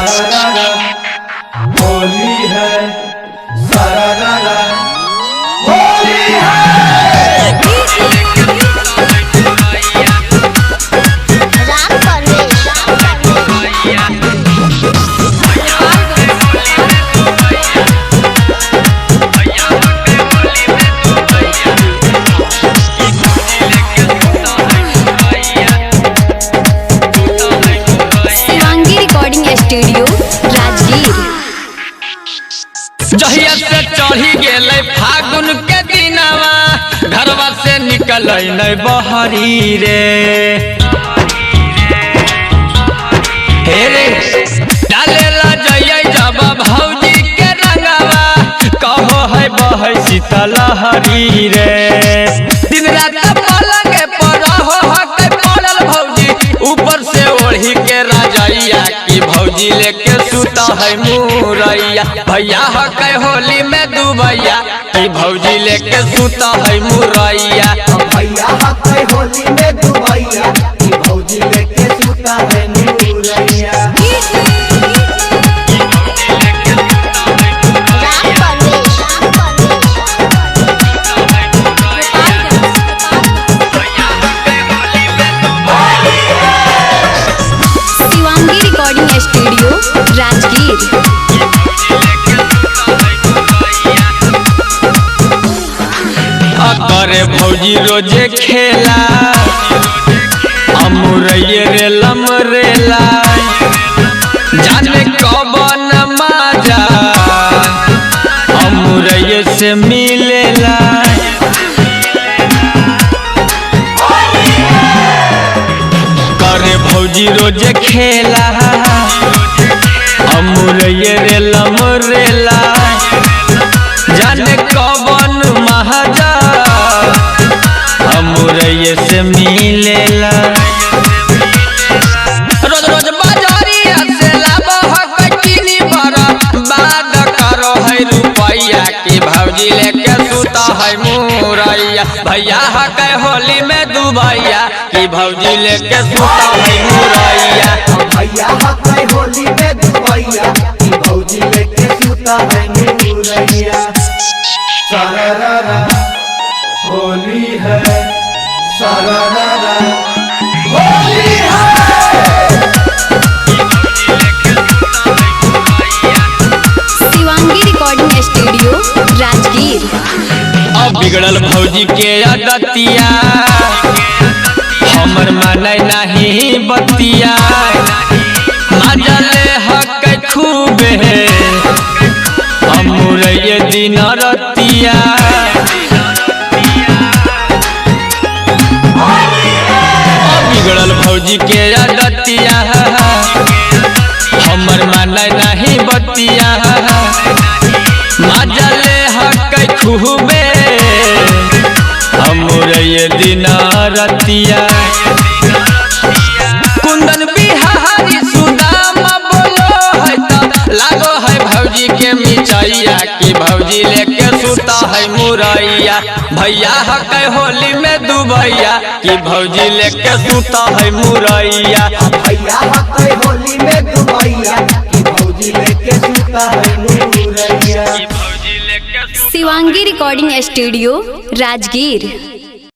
सारा होली है, सारा होली है। Shivangi recording studio Rajgir. जहिया से चढ़ी गेले फागुन के दिनवा, घरवा से निकल नहीं बहरी रे। हे रे डालेला जइए जब भौजी के रंगवा, कहो है बह शीतल हरी रे। दिन रात पलंग पर रहो हक पड़ल भौजी, ऊपर से ओढ़ी के राजैया की भौजी लेके सुता है मुरैया। भैया हक होली में दुबैया की भौजी लेके सुता है मुरैया। भैया हक होली में दुबैया की भौजी लेके सुता है मुरैया। Shivangi recording studio Rajgir. करे भौजी रोजे खेला, अमुरैये रे लमरेला, जाने कब न माजा अमुरैये से मिलेला। करे भौजी रोजे खेला, अमुरैये रे लमरेला, जाने कवन महाजा अमुरैये से मिलेला। रोज रोज बाजारिया से लाभ हकीनी बड़ा बाद करो है रुपैया की भौजी लेके सुता है मुरैया। भैया हक होली में दुबैया की भौजी लेके सुता है मुरैया। भैया हक होली में दुबैया की भौजी लेके सुता है मुरैया। सारा होली है, सारा होली है। Shivangi recording studio Rajgir. अब बिगड़ल भौजी के अदतिया, हमर माने नहीं बतिया, मजले हक खूबे अमुरैये दिन रतिया। बिगड़ल भौजी के अदतिया, हमर माने नहीं बतिया, मजले हक खूबे अमुरैये दिन रतिया। कुंदन बिहारी सुदाम बोलो है तो लागो है भौजी के मिचैया की भौजी लेके सुता है मुरैया। भैया हक होली में दुबैया की भौजी लेके सुता है मुरैया। भैया हक होली में दुबैया की भौजी लेके सुता है मुरैया। Shivangi recording studio Rajgir.